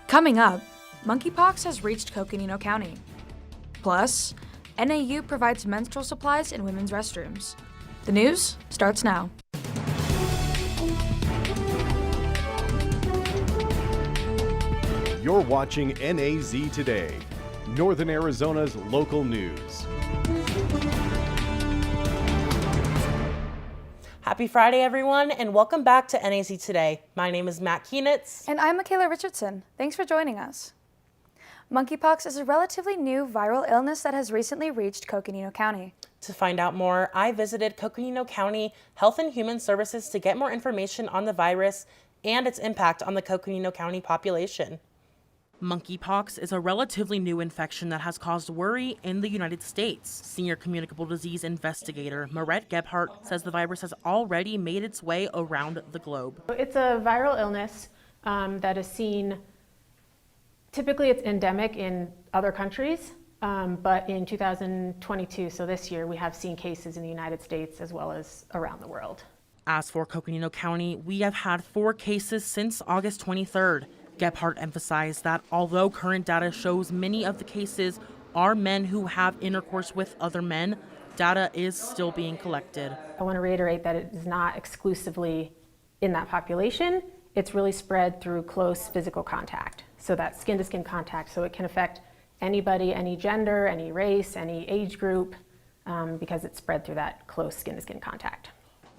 Coming up, monkeypox has reached Coconino County. Plus, NAU provides menstrual supplies in women's restrooms. The news starts now. You're watching NAZ Today, Northern Arizona's local news. Happy Friday, everyone, and welcome back to NAZ Today. My name is Matt Kienitz. And I'm Michaela Richardson. Thanks for joining us. Monkeypox is a relatively new viral illness that has recently reached Coconino County. To find out more, I visited Coconino County Health and Human Services to get more information on the virus and its impact on the Coconino County population. Monkeypox is a relatively new infection that has caused worry in the United States. Senior communicable disease investigator Marette Gebhardt says the virus has already made its way around the globe. It's a viral illness that is seen, typically it's endemic in other countries, but in 2022, so this year, we have seen cases in the United States as well as around the world. As for Coconino County, we have had 4 cases since August 23rd. Gebhardt emphasized that although current data shows many of the cases are men who have intercourse with other men, data is still being collected. I want to reiterate that it is not exclusively in that population. It's really spread through close physical contact. So that's skin-to-skin contact. So it can affect anybody, any gender, any race, any age group, because it's spread through that close skin-to-skin contact.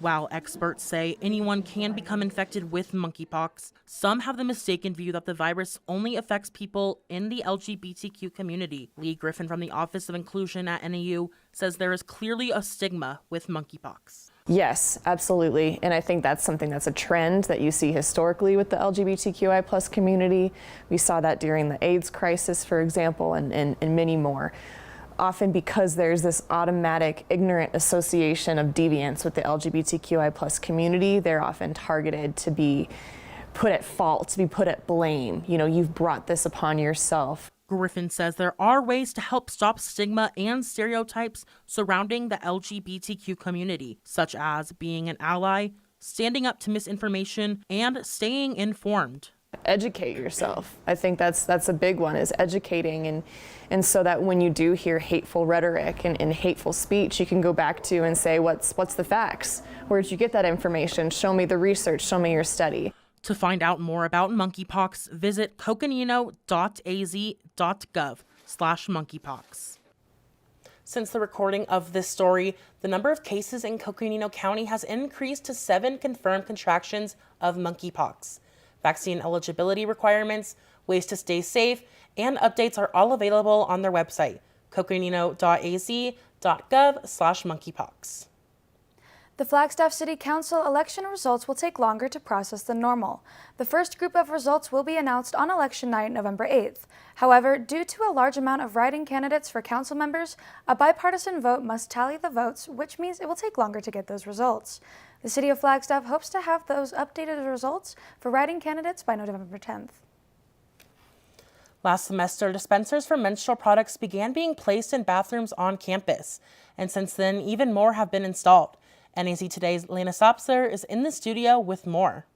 While experts say anyone can become infected with monkeypox, some have the mistaken view that the virus only affects people in the LGBTQ community. Lee Griffin from the Office of Inclusion at NAU says there is clearly a stigma with monkeypox. Yes, absolutely. And I think that's something that's a trend that you see historically with the LGBTQI plus community. We saw that during the AIDS crisis, for example, and many more. Often because there's this automatic ignorant association of deviance with the LGBTQI plus community, they're often targeted to be put at fault, to be put at blame. You know, you've brought this upon yourself. Griffin says there are ways to help stop stigma and stereotypes surrounding the LGBTQ community, such as being an ally, standing up to misinformation, and staying informed. Educate yourself. I think that's a big one, is educating, and so that when you do hear hateful rhetoric and hateful speech, you can go back to and say, what's the facts? Where did you get that information? Show me the research, show me your study. To find out more about monkeypox, visit coconino.az.gov/monkeypox. Since the recording of this story, the number of cases in Coconino County has increased to 7 confirmed contractions of monkeypox. Vaccine eligibility requirements, ways to stay safe, and updates are all available on their website, coconino.az.gov/monkeypox. The Flagstaff City Council election results will take longer to process than normal. The first group of results will be announced on election night, November 8th. However, due to a large amount of write-in candidates for council members, a bipartisan vote must tally the votes, which means it will take longer to get those results. The City of Flagstaff hopes to have those updated results for write-in candidates by November 10th. Last semester, dispensers for menstrual products began being placed in bathrooms on campus, and since then, even more have been installed. NAZ Today's Lena Sopser is in the studio with more.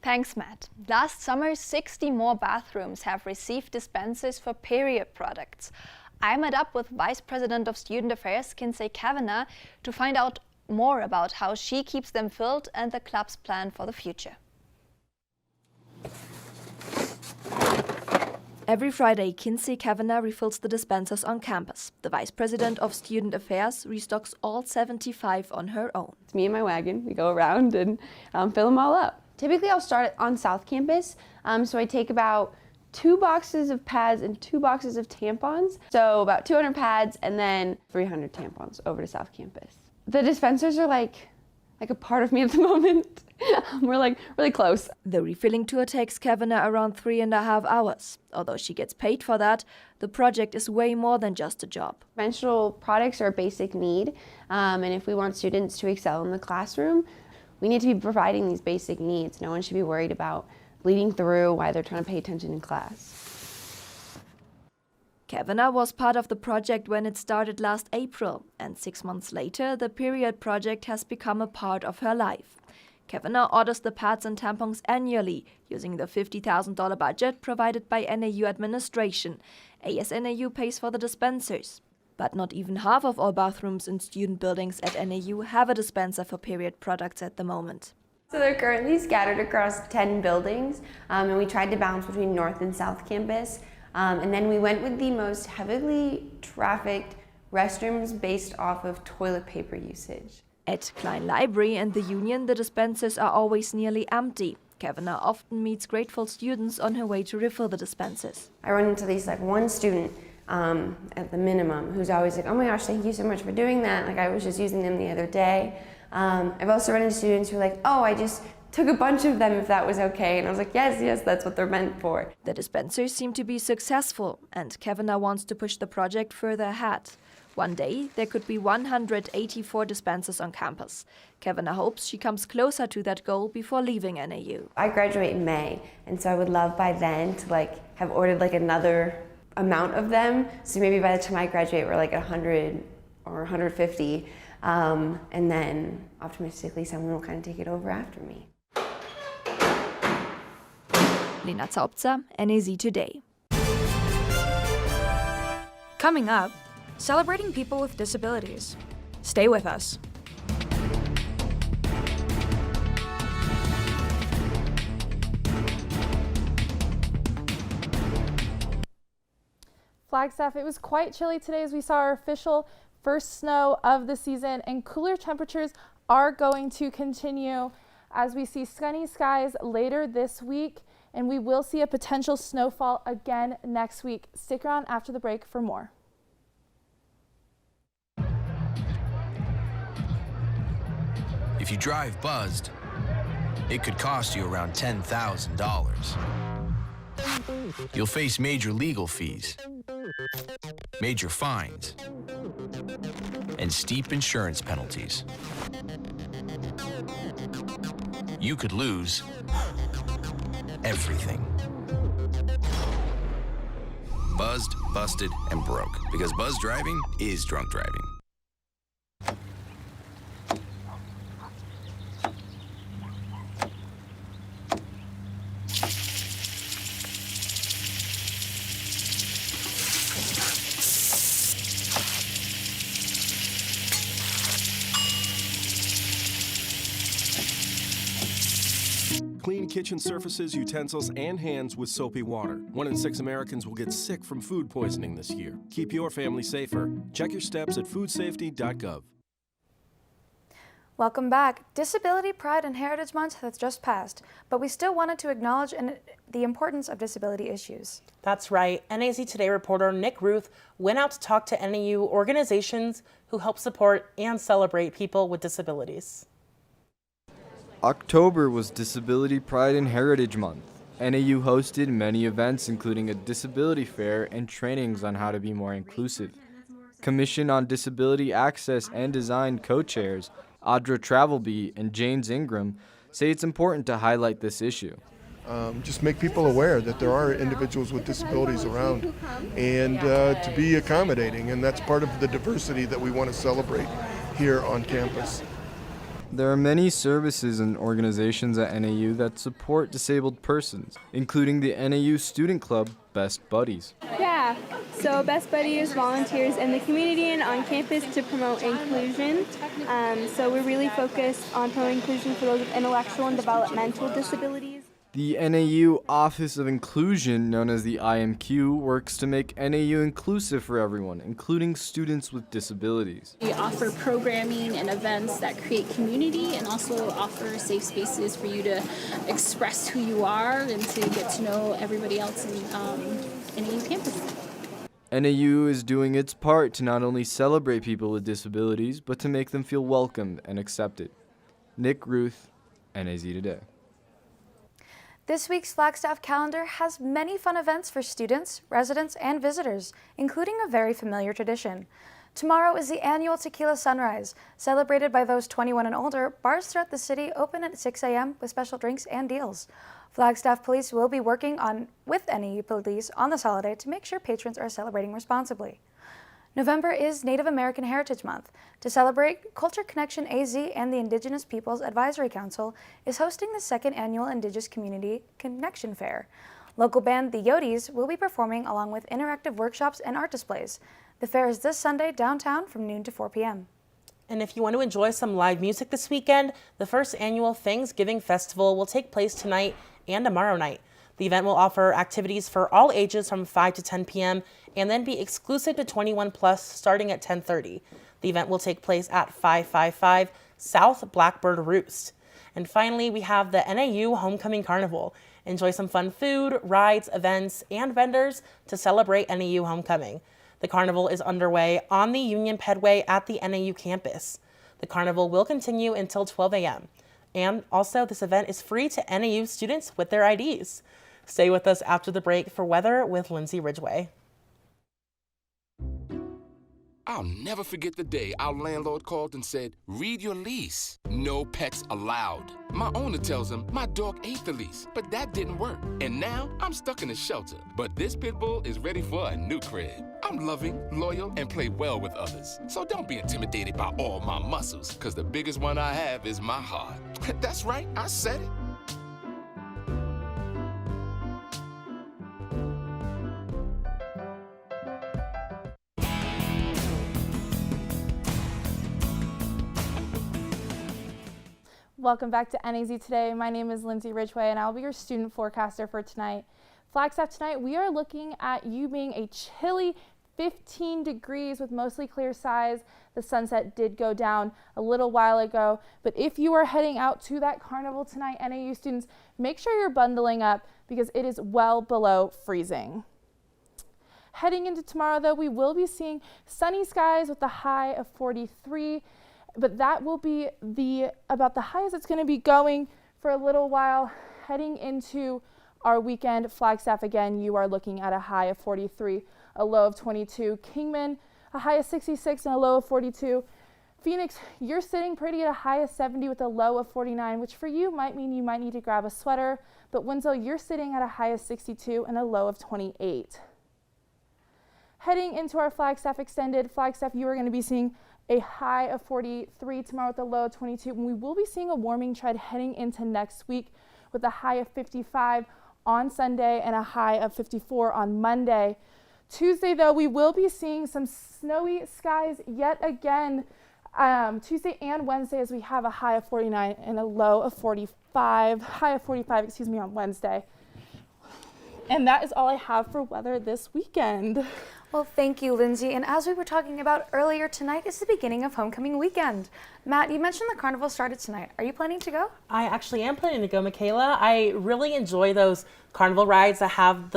Thanks, Matt. Last summer, 60 more bathrooms have received dispensers for period products. I met up with Vice President of Student Affairs, Kinsey Kavanagh, to find out more about how she keeps them filled and the club's plan for the future. Every Friday, Kinsey Kavanagh refills the dispensers on campus. The Vice President of Student Affairs restocks all 75 on her own. It's me and my wagon. We go around and fill them all up. Typically, I'll start on South Campus, so I take about 2 boxes of pads and 2 boxes of tampons. So about 200 pads and then 300 tampons over to South Campus. The dispensers are like a part of me at the moment. We're like really close. The refilling tour takes Kavanagh around 3.5 hours. Although she gets paid for that, the project is way more than just a job. Menstrual products are a basic need, and if we want students to excel in the classroom, we need to be providing these basic needs. No one should be worried about bleeding through while they're trying to pay attention in class. Kavanagh was part of the project when it started last April, and 6 months later, the period project has become a part of her life. Kavanagh orders the pads and tampons annually using the $50,000 budget provided by NAU administration. ASNAU pays for the dispensers. But not even half of all bathrooms in student buildings at NAU have a dispenser for period products at the moment. So they're currently scattered across 10 buildings, and we tried to balance between North and South Campus. And then we went with the most heavily trafficked restrooms based off of toilet paper usage. At Klein Library and the Union, the dispensers are always nearly empty. Kavanagh often meets grateful students on her way to refill the dispensers. I run into these one student at the minimum who's always like, oh my gosh, thank you so much for doing that. I was just using them the other day. I've also run into students who are like, oh, I just took a bunch of them if that was okay. And I was like, yes, that's what they're meant for. The dispensers seem to be successful, and Kavanagh wants to push the project further ahead. One day, there could be 184 dispensers on campus. Kavanagh hopes she comes closer to that goal before leaving NAU. I graduate in May, and so I would love by then to have ordered another amount of them. So maybe by the time I graduate, we're at 100 or 150. And then optimistically, someone will kind of take it over after me. Lena Zaubzer, NAZ Today. Coming up, celebrating people with disabilities. Stay with us. Flagstaff, it was quite chilly today as we saw our official first snow of the season, and cooler temperatures are going to continue as we see sunny skies later this week, and we will see a potential snowfall again next week. Stick around after the break for more. If you drive buzzed, it could cost you around $10,000. You'll face major legal fees, major fines, and steep insurance penalties. You could lose everything. Buzzed, busted, and broke, because buzz driving is drunk driving. Clean kitchen surfaces, utensils, and hands with soapy water. 1 in 6 Americans will get sick from food poisoning this year. Keep your family safer. Check your steps at foodsafety.gov. Welcome back. Disability Pride and Heritage Month has just passed, but we still wanted to acknowledge the importance of disability issues. That's right. NAZ Today reporter Nick Ruth went out to talk to NAU organizations who help support and celebrate people with disabilities. October was Disability Pride and Heritage Month. NAU hosted many events, including a disability fair and trainings on how to be more inclusive. Commission on Disability Access and Design co-chairs Audra Travelby and James Ingram say it's important to highlight this issue. Just make people aware that there are individuals with disabilities around, and to be accommodating, and that's part of the diversity that we want to celebrate here on campus. There are many services and organizations at NAU that support disabled persons, including the NAU Student Club Best Buddies. Yeah, so Best Buddies volunteers in the community and on campus to promote inclusion. So we're really focused on promoting inclusion for those with intellectual and developmental disabilities. The NAU Office of Inclusion, known as the IMQ, works to make NAU inclusive for everyone, including students with disabilities. We offer programming and events that create community and also offer safe spaces for you to express who you are and to get to know everybody else in NAU campus. NAU is doing its part to not only celebrate people with disabilities, but to make them feel welcome and accepted. Nick Ruth, NAZ Today. This week's Flagstaff calendar has many fun events for students, residents, and visitors, including a very familiar tradition. Tomorrow is the annual Tequila Sunrise. Celebrated by those 21 and older, bars throughout the city open at 6 a.m. with special drinks and deals. Flagstaff Police will be working with NAU Police on this holiday to make sure patrons are celebrating responsibly. November is Native American Heritage Month. To celebrate, Culture Connection AZ and the Indigenous Peoples Advisory Council is hosting the second annual Indigenous Community Connection Fair. Local band The Yodis will be performing along with interactive workshops and art displays. The fair is this Sunday downtown from noon to 4 p.m. And if you want to enjoy some live music this weekend, the first annual Thanksgiving Festival will take place tonight and tomorrow night. The event will offer activities for all ages from 5 to 10 p.m. and then be exclusive to 21 plus starting at 10:30. The event will take place at 555 South Blackbird Roost. And finally, we have the NAU Homecoming Carnival. Enjoy some fun food, rides, events, and vendors to celebrate NAU Homecoming. The carnival is underway on the Union Pedway at the NAU campus. The carnival will continue until 12 a.m. And also, this event is free to NAU students with their IDs. Stay with us after the break for weather with Lindsay Ridgway. I'll never forget the day our landlord called and said, "Read your lease. No pets allowed." My owner tells him my dog ate the lease, but that didn't work. And now I'm stuck in a shelter. But this pit bull is ready for a new crib. I'm loving, loyal, and play well with others. So don't be intimidated by all my muscles, because the biggest one I have is my heart. That's right, I said it. Welcome back to NAZ Today. My name is Lindsay Ridgway and I'll be your student forecaster for tonight. Flagstaff tonight, we are looking at you being a chilly 15 degrees with mostly clear skies. The sunset did go down a little while ago, but if you are heading out to that carnival tonight, NAU students, make sure you're bundling up because it is well below freezing. Heading into tomorrow though, we will be seeing sunny skies with a high of 43. But that will be about the highest it's going to be going for a little while. Heading into our weekend, Flagstaff again, you are looking at a high of 43, a low of 22. Kingman, a high of 66 and a low of 42. Phoenix, you're sitting pretty at a high of 70 with a low of 49, which for you might mean you might need to grab a sweater. But Winslow, you're sitting at a high of 62 and a low of 28. Heading into our Flagstaff extended, Flagstaff, you are going to be seeing a high of 43 tomorrow with a low of 22. And we will be seeing a warming trend heading into next week with a high of 55 on Sunday and a high of 54 on Monday. Tuesday, though, we will be seeing some snowy skies yet again Tuesday and Wednesday as we have a high of 49 and a low of 45, on Wednesday. And that is all I have for weather this weekend. Well, thank you, Lindsay. And as we were talking about earlier, tonight is the beginning of homecoming weekend. Matt, you mentioned the carnival started tonight. Are you planning to go? I actually am planning to go, Michaela. I really enjoy those carnival rides that have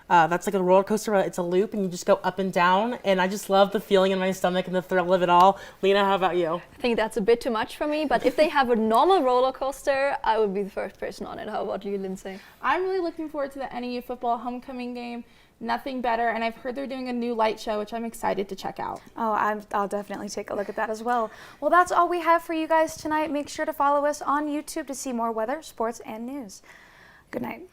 that's like a roller coaster. It's a loop and you just go up and down. And I just love the feeling in my stomach and the thrill of it all. Lena, how about you? I think that's a bit too much for me, but if they have a normal roller coaster, I would be the first person on it. How about you, Lindsay? I'm really looking forward to the NAU football homecoming game. Nothing better, and I've heard they're doing a new light show, which I'm excited to check out. Oh, I'll definitely take a look at that as well. Well, that's all we have for you guys tonight. Make sure to follow us on YouTube to see more weather, sports, and news. Good night.